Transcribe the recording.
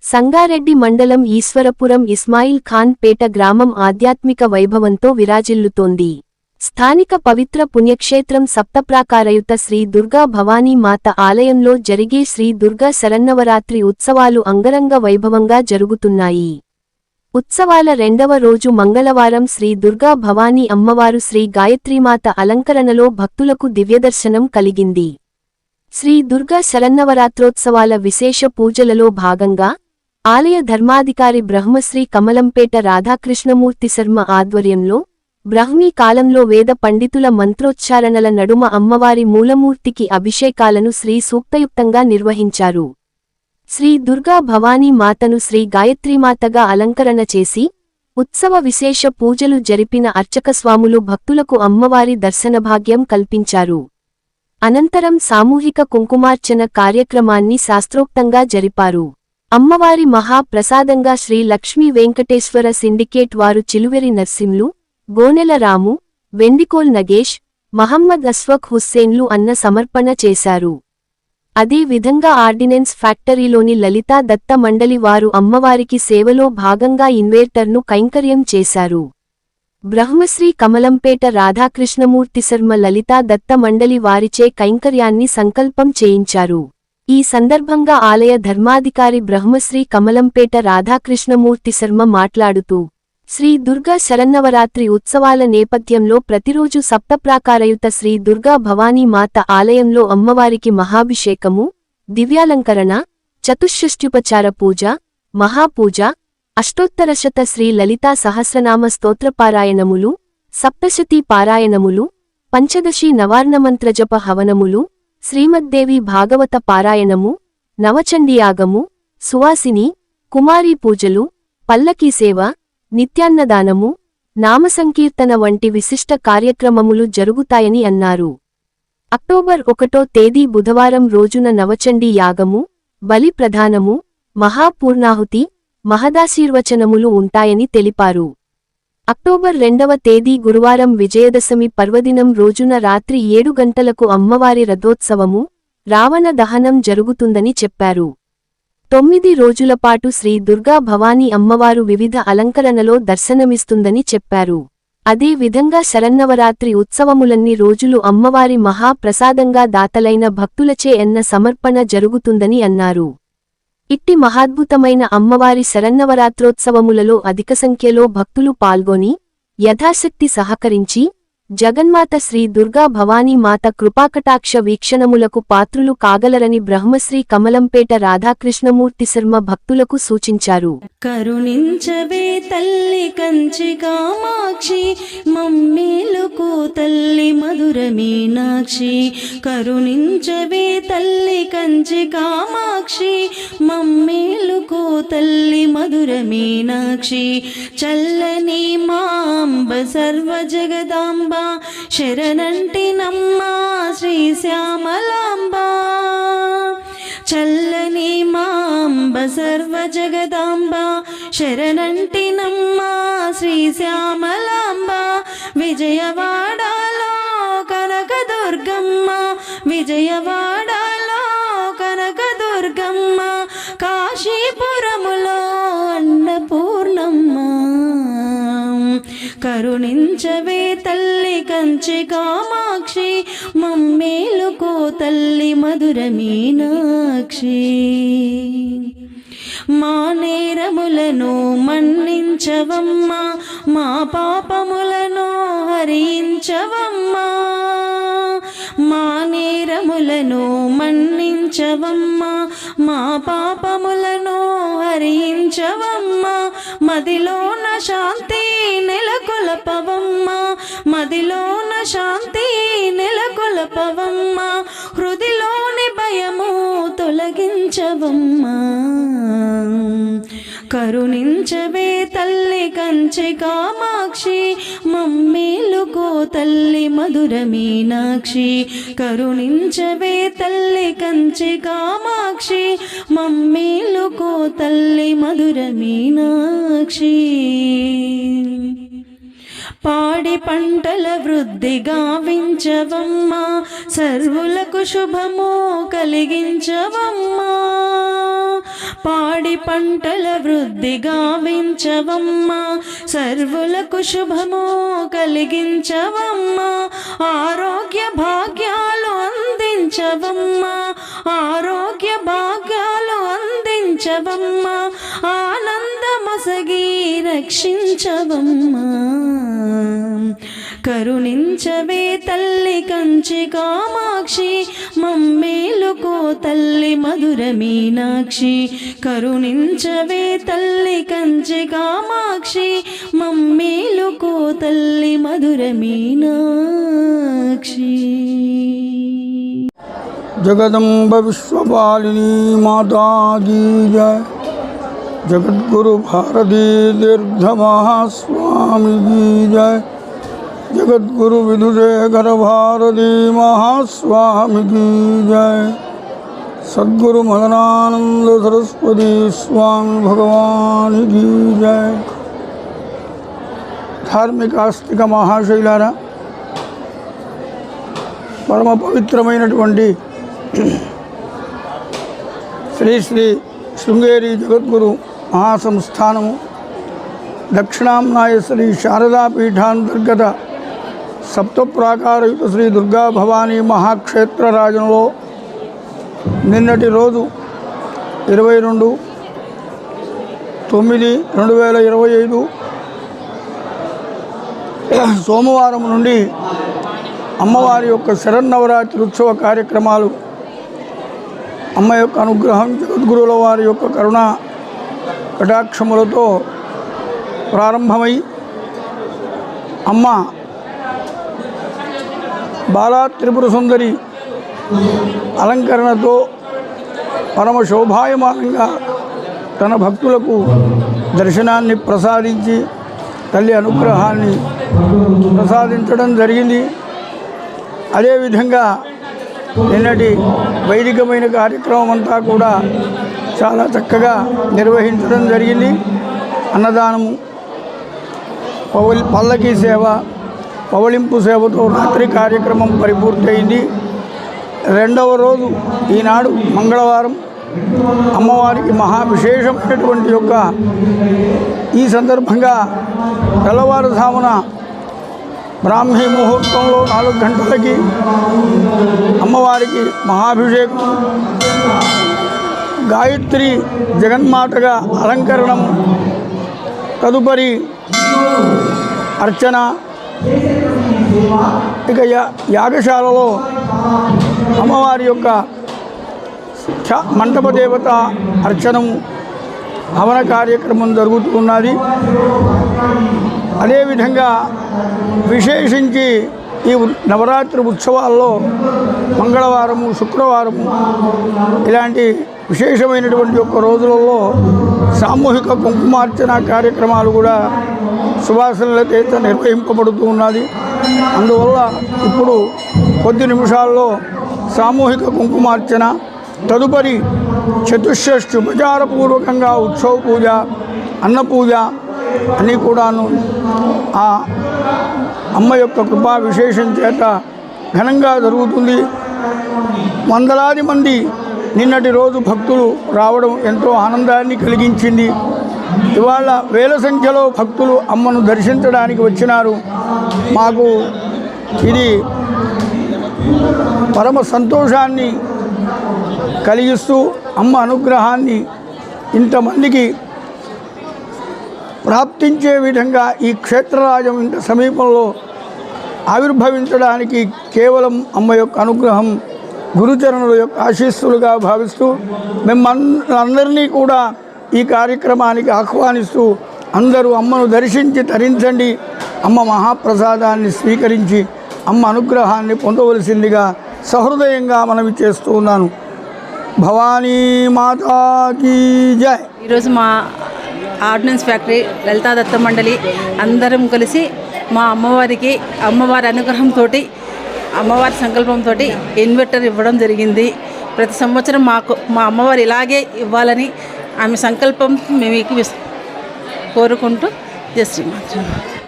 సంగారెడ్డి మండలం ఈశ్వరపురం ఇస్మాయిల్ ఖాన్ పేట గ్రామం ఆధ్యాత్మిక వైభవంతో విరాజిల్లుతోంది. స్థానిక పవిత్ర పుణ్యక్షేత్రం సప్తప్రాకారయుత శ్రీ దుర్గా భవానీ మాత ఆలయంలో జరిగే శ్రీ దుర్గా శరన్నవరాత్రి ఉత్సవాలు అంగరంగ వైభవంగా జరుగుతున్నాయి. ఉత్సవాల రెండవ రోజు మంగళవారం శ్రీ దుర్గా భవానీ అమ్మవారు శ్రీ గాయత్రీమాత అలంకరణలో భక్తులకు దివ్యదర్శనం కలిగింది. శ్రీ దుర్గా శరన్నవరాత్రోత్సవాల విశేష పూజలలో భాగంగా ఆలయ ధర్మాధికారి బ్రహ్మశ్రీ కమలంపేట రాధాకృష్ణమూర్తి శర్మ ఆధ్వర్యంలో బ్రాహ్మీ కాలంలో వేద పండితుల మంత్రోచ్చారణల నడుమ అమ్మవారి మూలమూర్తికి అభిషేకాలను శ్రీ సూక్తయుక్తంగా నిర్వహించారు. శ్రీ దుర్గా భవానీ మాతను శ్రీ గాయత్రీమాతగా అలంకరణ చేసి ఉత్సవ విశేష పూజలు జరిపిన అర్చకస్వాములు భక్తులకు అమ్మవారి దర్శనభాగ్యం కల్పించారు. అనంతరం సామూహిక కుంకుమార్చన కార్యక్రమాన్ని శాస్త్రోక్తంగా జరిపారు. అమ్మవారి మహా ప్రసాదంగా శ్రీ లక్ష్మీ వెంకటేశ్వర సిండికేట్ వారు చిలువెరి నర్సింలు, గోనెల రాము, వెండికోల్ నగేష్, మహమ్మద్ అస్వక్ హుస్సేన్లు అన్న సమర్పణ చేశారు. అదే విధంగా ఆర్డినెన్స్ ఫ్యాక్టరీలోని లలితా దత్త మండలి వారు అమ్మవారికి సేవలో భాగంగా ఇన్వేర్టర్ను కైంకర్యం చేశారు. బ్రహ్మశ్రీ కమలంపేట రాధాకృష్ణమూర్తి శర్మ లలితా దత్త మండలి వారిచే కైంకర్యాన్ని సంకల్పం చేయించారు. ఈ సందర్భంగా ఆలయ ధర్మాధికారి బ్రహ్మశ్రీ కమలంపేట రాధాకృష్ణమూర్తి శర్మ మాట్లాడుతూ శ్రీ దుర్గా శరన్నవరాత్రి ఉత్సవాల నేపథ్యంలో ప్రతిరోజు సప్తప్రాకారయుత శ్రీ దుర్గా భవానీ మాత ఆలయంలో అమ్మవారికి మహాభిషేకము, దివ్యాలంకరణ, చతుషష్ట్యుపచార పూజ, మహాపూజ, అష్టోత్తరశత శ్రీ లలితా సహస్రనామ స్తోత్రపారాయణములు, సప్తశతీ పారాయణములు, పంచదశీ నవార్ణమంత్రజప హవనములు, శ్రీమద్దేవి భాగవత పారాయణము, నవచండీయాగము, సువాసిని, కుమారీ పూజలు, పల్లకీ సేవ, నిత్యాన్నదానము, నామసంకీర్తన వంటి విశిష్ట కార్యక్రమములు జరుగుతాయని అన్నారు. అక్టోబర్ 1వ తేదీ బుధవారం రోజున నవచండీ యాగము, బలి ప్రధానము, మహాపూర్ణాహుతి, మహదాశీర్వచనములు ఉంటాయని తెలిపారు. అక్టోబర్ 2వ తేదీ గురువారం విజయదశమి పర్వదినం రోజున రాత్రి 7 గంటలకు అమ్మవారి రథోత్సవము, రావణ దహనం జరుగుతుందని చెప్పారు. 9 రోజులపాటు శ్రీ దుర్గా భవానీ అమ్మవారు వివిధ అలంకరణలో దర్శనమిస్తుందని చెప్పారు. అదే విధంగా శరన్నవరాత్రి ఉత్సవములన్ని రోజులు అమ్మవారి మహా ప్రసాదంగా దాతలైన భక్తులచే ఎన్న సమర్పణ జరుగుతుందని అన్నారు. ఇట్టి మహాద్భుతమైన అమ్మవారి శరన్నవరాత్రోత్సవములలో అధిక సంఖ్యలో భక్తులు పాల్గొని యథాశక్తి సహకరించి జగన్మాత శ్రీ దుర్గా భవానీ మాత కృపాకటాక్ష వీక్షణములకు పాత్రులు కాగలరని బ్రహ్మశ్రీ కమలంపేట రాధాకృష్ణమూర్తి శర్మ భక్తులకు సూచించారు. కరుణించవే తల్లి కంచి కామాక్షి, మమ్మేలుకు తల్లి మధుర మీనాక్షి. కరుణించవే తల్లి కంచి కామాక్షి, మమ్మేలుకు తల్లి మధుర మీనాక్షి. చల్లని మాంబ సర్వ జగదాంబ, శరణంటినమ్మ శ్రీ శ్యామలాంబ. చల్లని మాంబ సర్వ జగదాంబ, శరణంటినమ్మ శ్రీ శ్యామలాంబ. విజయవాడలో కనకదుర్గమ్మ, విజయవాడలో కనకదుర్గమ్మ. కాశీపురములో అన్నపూర్ణమ్మ. కరుణించవే తల్లి కంచి కామాక్షి, మమ్మేలుకో తల్లి మధుర మీనాక్షి. మా నేరములను మన్నించవమ్మ, మా పాపములను హరించవమ్మ. మా నేరములను మన్నించవమ్మ, మా పాపములను హరించవమ్మ. మదిలోన శాంతి నెలకొల్పవమ్మ, మదిలోన శాంతి నెలకొల్పవమ్మ. హృదిలోని భయము తొలగించవమ్మ. కరుణించవే తల్లి కంచి కామాక్షి, మమ్మేలుకో తల్లి మధుర మీనాక్షి. కరుణించవే తల్లి కంచి కామాక్షి, మమ్మేలుకో తల్లి మధుర మీనాక్షి. పాడి పంటల వృద్ధి గావించవమ్మా, సర్వులకు శుభము కలిగించవమ్మా. పాడి పంటల వృద్ధి గావించవమ్మా, సర్వులకు శుభము కలిగించవమ్మా. ఆరోగ్య భాగ్యాలు అందించవమ్మా, ఆరోగ్య భాగ్యాలు అందించవమ్మా. ఆనందమసగి రక్షించవమ్మా. కరుణించవే తల్లి కంచి కామాక్షి, మమ్మేలుకో తల్లి మధుర మీనాక్షి. కరుణించవే తల్లి కంచి కామాక్షి, మమ్మేలుకో తల్లి మధుర మీనాక్షి. जगदम्ब विश्वपालिनी माता की जय। जगद्गुरु भारती तीर्थ महास्वामी की जय। जगद्गुरु विधुशेखर भारती महास्वामी की जय। सद्गुरु मदनानंद सरस्वती स्वामी भगवान की जय। धार्मिक आस्तिक महाशैलारा परम पवित्रమైనటువంటి శ్రీ శ్రీ శృంగేరి జగద్గురు మహాసంస్థానము దక్షిణాంనాయ శ్రీ శారదాపీఠాంతర్గత సప్తప్రాకారయుత శ్రీ దుర్గా భవానీ మహాక్షేత్రరాజంలో నిన్నటి రోజు 22/9/2025 సోమవారం నుండి అమ్మవారి యొక్క శరన్నవరాత్రి ఉత్సవ కార్యక్రమాలు, అమ్మ యొక్క అనుగ్రహం, జగద్గురువుల వారి యొక్క కరుణ కటాక్షములతో ప్రారంభమై అమ్మ బాలా త్రిపుర సుందరి అలంకరణతో పరమ శోభాయమానంగా తన భక్తులకు దర్శనాన్ని ప్రసాదించి తల్లి అనుగ్రహాన్ని ప్రసాదించడం జరిగింది. అదేవిధంగా నిన్నటి వైదికమైన కార్యక్రమం అంతా కూడా చాలా చక్కగా నిర్వహించడం జరిగింది. అన్నదానము, పల్లకీ సేవ, పవళింపు సేవతో రాత్రి కార్యక్రమం పరిపూర్తయింది. రెండవ రోజు ఈనాడు మంగళవారం అమ్మవారికి మహావిశేషమైనటువంటి యొక్క ఈ సందర్భంగా తెల్లవారుజామున బ్రాహ్మీ ముహూర్తంలో 4 గంటలకి అమ్మవారికి మహాభిషేకం, గాయత్రి జగన్మాతగా అలంకరణం, తదుపరి అర్చన, ఇక యాగశాలలో అమ్మవారి యొక్క మంటప దేవత అర్చనము, హవన కార్యక్రమం జరుగుతున్నది. అదేవిధంగా విశేషించి ఈ నవరాత్రి ఉత్సవాల్లో మంగళవారము, శుక్రవారము ఇలాంటి విశేషమైనటువంటి యొక్క రోజులలో సామూహిక కుంకుమార్చన కార్యక్రమాలు కూడా సువాసనల చేత నిర్వహింపబడుతూ ఉన్నది. అందువల్ల ఇప్పుడు కొద్ది నిమిషాల్లో సామూహిక కుంకుమార్చన, తదుపరి చతుషష్ఠి ఉపచారపూర్వకంగా ఉత్సవ పూజ, అన్న పూజ అన్నీ కూడాను ఆ అమ్మ యొక్క కృపా విశేషం చేత ఘనంగా జరుగుతుంది. వందలాది మంది నిన్నటి రోజు భక్తులు రావడం ఎంతో ఆనందాన్ని కలిగించింది. ఇవాళ వేల సంఖ్యలో భక్తులు అమ్మను దర్శించడానికి వచ్చినారు. మాకు ఇది పరమ సంతోషాన్ని కలిగిస్తూ అమ్మ అనుగ్రహాన్ని ఇంతమందికి ప్రాప్తించే విధంగా ఈ క్షేత్రరాజం ఇంత సమీపంలో ఆవిర్భవించడానికి కేవలం అమ్మ యొక్క అనుగ్రహం, గురుచరణుల యొక్క ఆశీస్సులుగా భావిస్తూ మిమ్మల్ని అందరినీ కూడా ఈ కార్యక్రమానికి ఆహ్వానిస్తూ అందరూ అమ్మను దర్శించి తరించండి, అమ్మ మహాప్రసాదాన్ని స్వీకరించి అమ్మ అనుగ్రహాన్ని పొందవలసిందిగా సహృదయంగా మనవి చేస్తూ ఉన్నాను. భవానీ మాతా కీ జై. ఈరోజు మా ఆర్డినెన్స్ ఫ్యాక్టరీ లలితా దత్త మండలి అందరం కలిసి మా అమ్మవారికి అమ్మవారి అనుగ్రహంతో, అమ్మవారి సంకల్పంతో ఇన్వర్టర్ ఇవ్వడం జరిగింది. ప్రతి సంవత్సరం మా అమ్మవారు ఇలాగే ఇవ్వాలని ఆమె సంకల్పం మేము కోరుకుంటూ జై శ్రీమాత.